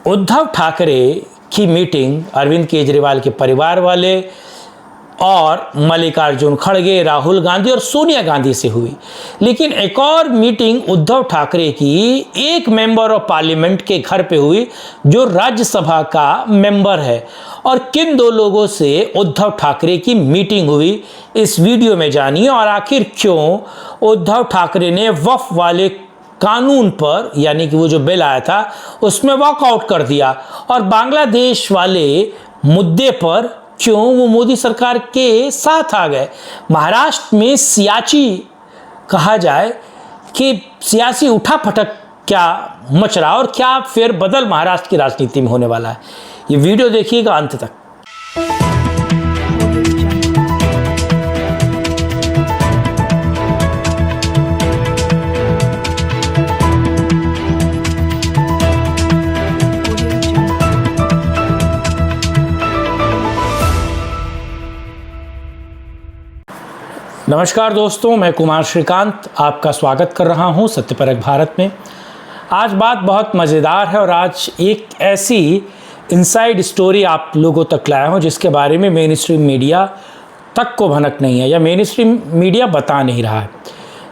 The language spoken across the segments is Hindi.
उद्धव ठाकरे की मीटिंग अरविंद केजरीवाल के परिवार वाले और मल्लिकार्जुन खड़गे, राहुल गांधी और सोनिया गांधी से हुई। लेकिन एक और मीटिंग उद्धव ठाकरे की एक मेंबर ऑफ पार्लियामेंट के घर पे हुई जो राज्यसभा का मेंबर है। और किन दो लोगों से उद्धव ठाकरे की मीटिंग हुई, इस वीडियो में जानिए। और आखिर क्यों उद्धव ठाकरे ने वक्फ वाले कानून पर, यानी कि वो जो बिल आया था उसमें वॉकआउट कर दिया, और बांग्लादेश वाले मुद्दे पर क्यों वो मोदी सरकार के साथ आ गए। महाराष्ट्र में सियाची कहा जाए कि सियासी उठापटक क्या मच रहा और क्या फिर बदल महाराष्ट्र की राजनीति में होने वाला है, ये वीडियो देखिएगा अंत तक। नमस्कार दोस्तों, मैं कुमार श्रीकांत आपका स्वागत कर रहा हूं सत्यपरक भारत में। आज बात बहुत मज़ेदार है और आज एक ऐसी इनसाइड स्टोरी आप लोगों तक लाया हूं जिसके बारे में मेन स्ट्रीम मीडिया तक को भनक नहीं है या मेन स्ट्रीम मीडिया बता नहीं रहा है,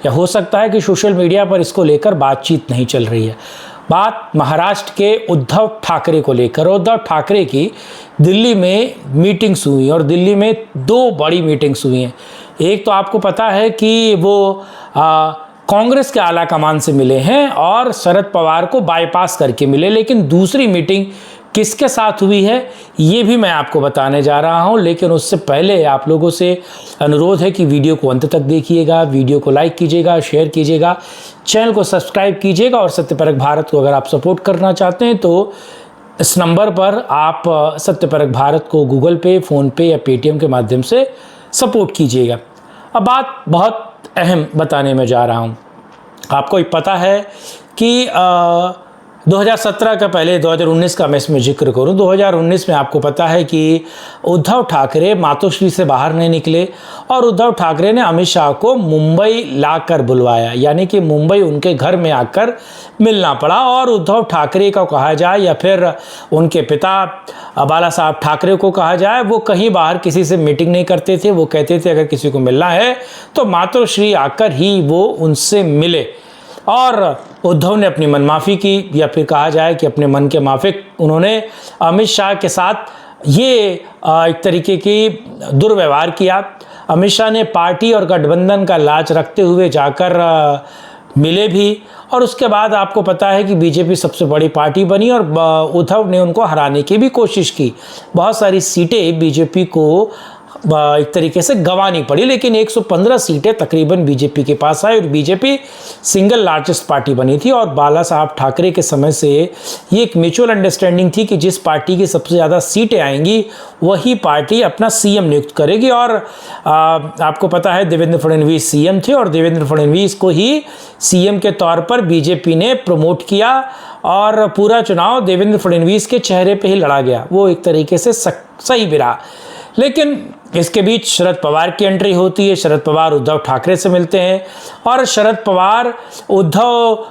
या हो सकता है कि सोशल मीडिया पर इसको लेकर बातचीत नहीं चल रही है। बात महाराष्ट्र के उद्धव ठाकरे को लेकर। उद्धव ठाकरे की दिल्ली में मीटिंग्स हुई और दिल्ली में दो बड़ी मीटिंग्स हुई हैं। एक तो आपको पता है कि वो कांग्रेस के आला कमान से मिले हैं और शरद पवार को बाईपास करके मिले। लेकिन दूसरी मीटिंग किसके साथ हुई है ये भी मैं आपको बताने जा रहा हूं। लेकिन उससे पहले आप लोगों से अनुरोध है कि वीडियो को अंत तक देखिएगा, वीडियो को लाइक कीजिएगा, शेयर कीजिएगा, चैनल को सब्सक्राइब कीजिएगा। और सत्यपरक भारत को अगर आप सपोर्ट करना चाहते हैं तो इस नंबर पर आप सत्यपरक भारत को गूगल पे, फ़ोनपे या पेटीएम के माध्यम से सपोर्ट कीजिएगा। अब बात बहुत अहम बताने में जा रहा हूँ। आपको ही पता है कि 2017 का पहले 2019 का मैं इसमें जिक्र करूं। 2019 में आपको पता है कि उद्धव ठाकरे मातोश्री से बाहर नहीं निकले और उद्धव ठाकरे ने अमित शाह को मुंबई लाकर बुलवाया, यानी कि मुंबई उनके घर में आकर मिलना पड़ा। और उद्धव ठाकरे का कहा जाए या फिर उनके पिता बाला साहब ठाकरे को कहा जाए, वो कहीं बाहर किसी से मीटिंग नहीं करते थे। वो कहते थे अगर किसी को मिलना है तो मातोश्री आकर ही वो उनसे मिले। और उद्धव ने अपनी मनमाफ़ी की, या फिर कहा जाए कि अपने मन के माफिक उन्होंने अमित शाह के साथ ये एक तरीके की दुर्व्यवहार किया। अमित शाह ने पार्टी और गठबंधन का लाज रखते हुए जाकर मिले भी, और उसके बाद आपको पता है कि बीजेपी सबसे बड़ी पार्टी बनी और उद्धव ने उनको हराने की भी कोशिश की। बहुत सारी सीटें बीजेपी को एक तरीके से गंवानी पड़ी, लेकिन 115 सीटें तकरीबन बीजेपी के पास आई और बीजेपी सिंगल लार्जेस्ट पार्टी बनी थी। और बाला साहब ठाकरे के समय से ये एक म्यूचुअल अंडरस्टैंडिंग थी कि जिस पार्टी की सबसे ज़्यादा सीटें आएंगी वही पार्टी अपना सीएम नियुक्त करेगी। और आपको पता है देवेंद्र फडणवीस सीएम थे और देवेंद्र फडणवीस को ही सीएम के तौर पर बीजेपी ने प्रमोट किया और पूरा चुनाव देवेंद्र फडणवीस के चेहरे पर ही लड़ा गया। वो एक तरीके से सही भी रहा। लेकिन इसके बीच शरद पवार की एंट्री होती है। शरद पवार उद्धव ठाकरे से मिलते हैं और शरद पवार उद्धव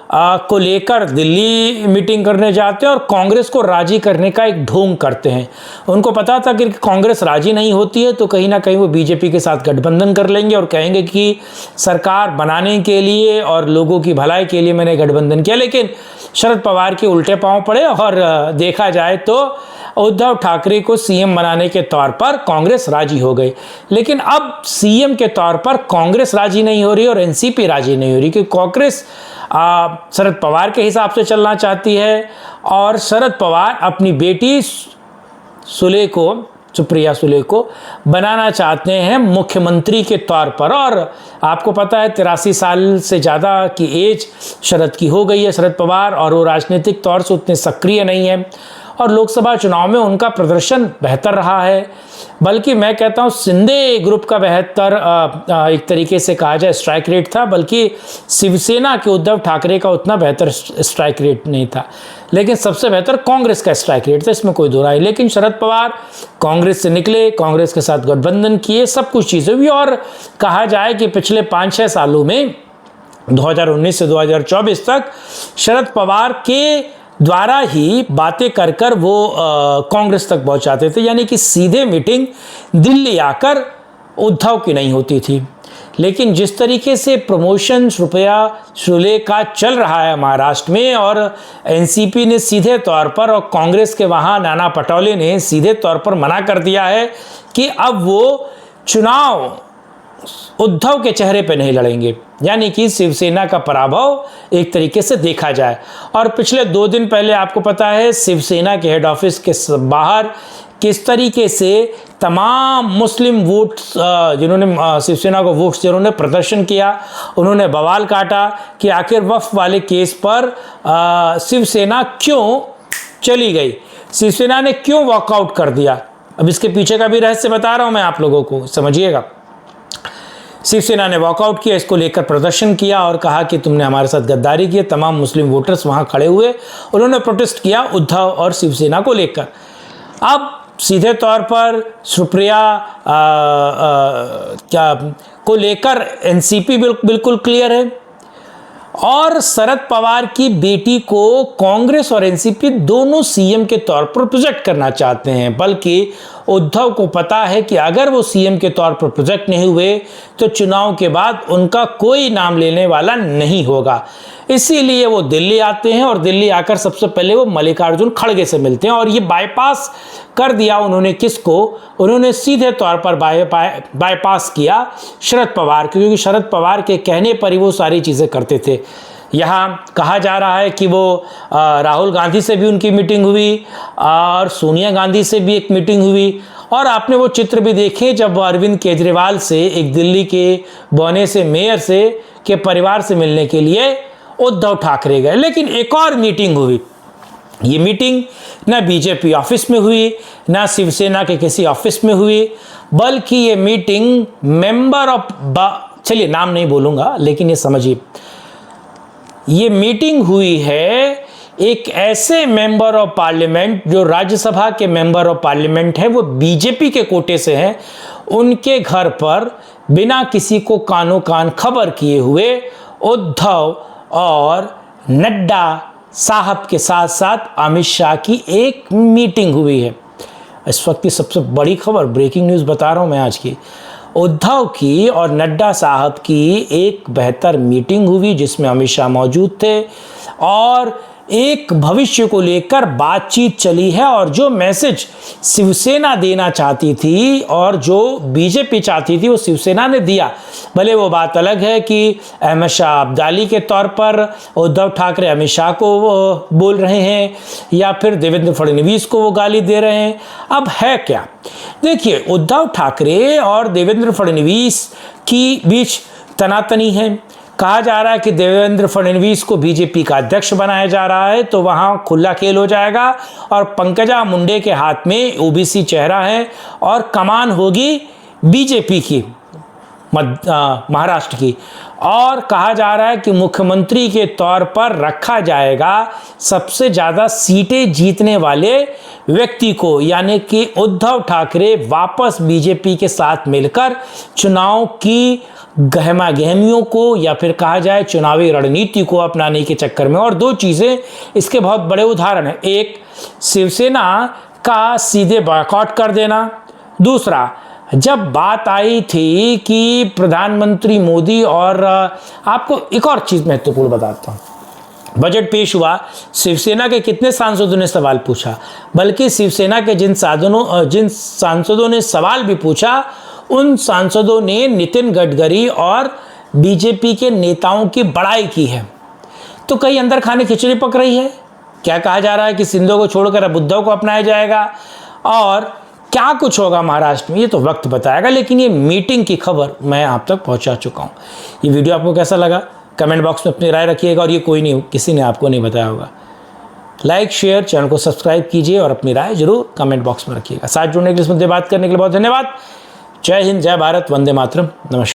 को लेकर दिल्ली मीटिंग करने जाते हैं और कांग्रेस को राजी करने का एक ढोंग करते हैं। उनको पता था कि कांग्रेस राजी नहीं होती है तो कहीं ना कहीं वो बीजेपी के साथ गठबंधन कर लेंगे और कहेंगे कि सरकार बनाने के लिए और लोगों की भलाई के लिए मैंने गठबंधन किया। लेकिन शरद पवार के उल्टे पांव पड़े और देखा जाए तो उद्धव ठाकरे को सीएम बनाने के तौर पर कांग्रेस राजी हो गई। लेकिन अब सीएम के तौर पर कांग्रेस राजी नहीं हो रही और एनसीपी राजी नहीं हो रही, क्योंकि कांग्रेस शरद पवार के हिसाब से चलना चाहती है और शरद पवार अपनी बेटी सुप्रिया सुले को बनाना चाहते हैं मुख्यमंत्री के तौर पर। और आपको पता है 83 साल से ज़्यादा की एज शरद की हो गई है, शरद पवार, और वो राजनीतिक तौर से उतने सक्रिय नहीं है और लोकसभा चुनाव में उनका प्रदर्शन बेहतर रहा है। बल्कि मैं कहता हूँ शिंदे ग्रुप का बेहतर एक तरीके से कहा जाए स्ट्राइक रेट था, बल्कि शिवसेना के उद्धव ठाकरे का उतना बेहतर स्ट्राइक रेट नहीं था। लेकिन सबसे बेहतर कांग्रेस का स्ट्राइक रेट था, इसमें कोई दो राय। लेकिन शरद पवार कांग्रेस से निकले, कांग्रेस के साथ गठबंधन किए, सब कुछ चीज़ें हुई। और कहा जाए कि पिछले 5-6 सालों में 2019 से 2024 तक शरद पवार के द्वारा ही बातें कर कर वो कांग्रेस तक पहुंचाते थे, यानी कि सीधे मीटिंग दिल्ली आकर उद्धव की नहीं होती थी। लेकिन जिस तरीके से प्रमोशन रुपया शुल्क का चल रहा है महाराष्ट्र में, और एनसीपी ने सीधे तौर पर और कांग्रेस के वहाँ नाना पटोले ने सीधे तौर पर मना कर दिया है कि अब वो चुनाव उद्धव के चेहरे पे नहीं लड़ेंगे, यानी कि शिवसेना का पराभव एक तरीके से देखा जाए। और पिछले 2 दिन पहले आपको पता है शिवसेना के हेड ऑफिस के बाहर किस तरीके से तमाम मुस्लिम वोट्स जिन्होंने शिवसेना को वोट्स जिन्होंने प्रदर्शन किया, उन्होंने बवाल काटा कि आखिर वक्फ वाले केस पर शिवसेना क्यों चली गई, शिवसेना ने क्यों वॉकआउट कर दिया। अब इसके पीछे का भी रहस्य बता रहा हूं मैं आप लोगों को, समझिएगा। शिवसेना ने वॉकआउट किया, इसको लेकर प्रदर्शन किया और कहा कि तुमने हमारे साथ गद्दारी की। तमाम मुस्लिम वोटर्स वहां खड़े हुए, उन्होंने प्रोटेस्ट किया उद्धव और शिवसेना को लेकर। अब सीधे तौर पर सुप्रिया क्या को लेकर एनसीपी बिल्कुल क्लियर है, और शरद पवार की बेटी को कांग्रेस और एनसीपी दोनों सीएम के तौर पर प्रोजेक्ट करना चाहते हैं। बल्कि उद्धव को पता है कि अगर वो सीएम के तौर पर प्रोजेक्ट नहीं हुए तो चुनाव के बाद उनका कोई नाम लेने वाला नहीं होगा। इसीलिए वो दिल्ली आते हैं और दिल्ली आकर सबसे पहले वो मल्लिकार्जुन खड़गे से मिलते हैं, और ये बाईपास कर दिया उन्होंने किसको, उन्होंने सीधे तौर पर बाईपास किया शरद पवार, क्योंकि शरद पवार के कहने पर ही वो सारी चीज़ें करते थे। यहाँ कहा जा रहा है कि वो राहुल गांधी से भी उनकी मीटिंग हुई और सोनिया गांधी से भी एक मीटिंग हुई, और आपने वो चित्र भी देखे जब अरविंद केजरीवाल से एक दिल्ली के बौने से मेयर से के परिवार से मिलने के लिए उद्धव ठाकरे गए। लेकिन एक और मीटिंग हुई, ये मीटिंग ना बीजेपी ऑफिस में हुई, ना शिवसेना के किसी ऑफिस में हुई, बल्कि ये मीटिंग मेंबर ऑफ, चलिए नाम नहीं बोलूँगा लेकिन ये समझिए, ये मीटिंग हुई है एक ऐसे मेंबर ऑफ पार्लियामेंट जो राज्यसभा के मेंबर ऑफ पार्लियामेंट है, वो बीजेपी के कोटे से हैं, उनके घर पर बिना किसी को कानो कान खबर किए हुए उद्धव और नड्डा साहब के साथ साथ अमित शाह की एक मीटिंग हुई है। इस वक्त की सबसे बड़ी खबर, ब्रेकिंग न्यूज़ बता रहा हूं मैं आज की, उद्धव की और नड्डा साहब की एक बेहतर मीटिंग हुई जिसमें अमित शाह मौजूद थे, और एक भविष्य को लेकर बातचीत चली है। और जो मैसेज शिवसेना देना चाहती थी और जो बीजेपी चाहती थी वो शिवसेना ने दिया। भले वो बात अलग है कि अहमद शाह अब्दाली के तौर पर उद्धव ठाकरे अमित शाह को बोल रहे हैं या फिर देवेंद्र फडणवीस को वो गाली दे रहे हैं। अब है क्या, देखिए, उद्धव ठाकरे और देवेंद्र फडणवीस की बीच तनातनी है। कहा जा रहा है कि देवेंद्र फडणवीस को बीजेपी का अध्यक्ष बनाया जा रहा है, तो वहां खुला खेल हो जाएगा, और पंकजा मुंडे के हाथ में ओबीसी चेहरा है और कमान होगी बीजेपी की महाराष्ट्र की। और कहा जा रहा है कि मुख्यमंत्री के तौर पर रखा जाएगा सबसे ज़्यादा सीटें जीतने वाले व्यक्ति को, यानी कि उद्धव ठाकरे वापस बीजेपी के साथ मिलकर चुनाव की गहमा गहमियों को या फिर कहा जाए चुनावी रणनीति को अपनाने के चक्कर में। और 2 चीज़ें इसके बहुत बड़े उदाहरण हैं, एक शिवसेना का सीधे बॉयकॉट कर देना, दूसरा जब बात आई थी कि प्रधानमंत्री मोदी, और आपको एक और चीज़ महत्वपूर्ण बताता हूँ, बजट पेश हुआ, शिवसेना के कितने सांसदों ने सवाल पूछा, बल्कि शिवसेना के जिन सांसदों ने सवाल भी पूछा उन सांसदों ने नितिन गडकरी और बीजेपी के नेताओं की बड़ाई की है। तो कहीं अंदर खाने खिचड़ी पक रही है। क्या कहा जा रहा है कि सिंधु को छोड़कर अब उद्धव को अपनाया जाएगा, और क्या कुछ होगा महाराष्ट्र में ये तो वक्त बताएगा। लेकिन ये मीटिंग की खबर मैं आप तक पहुंचा चुका हूं। ये वीडियो आपको कैसा लगा कमेंट बॉक्स में अपनी राय रखिएगा, और ये कोई नहीं, किसी ने आपको नहीं बताया होगा। लाइक शेयर, चैनल को सब्सक्राइब कीजिए और अपनी राय जरूर कमेंट बॉक्स में रखिएगा। साथ जुड़ने के लिए, इस मुद्दे बात करने के लिए बहुत धन्यवाद। जय हिंद, जय भारत, वंदे मातरम, नमस्कार।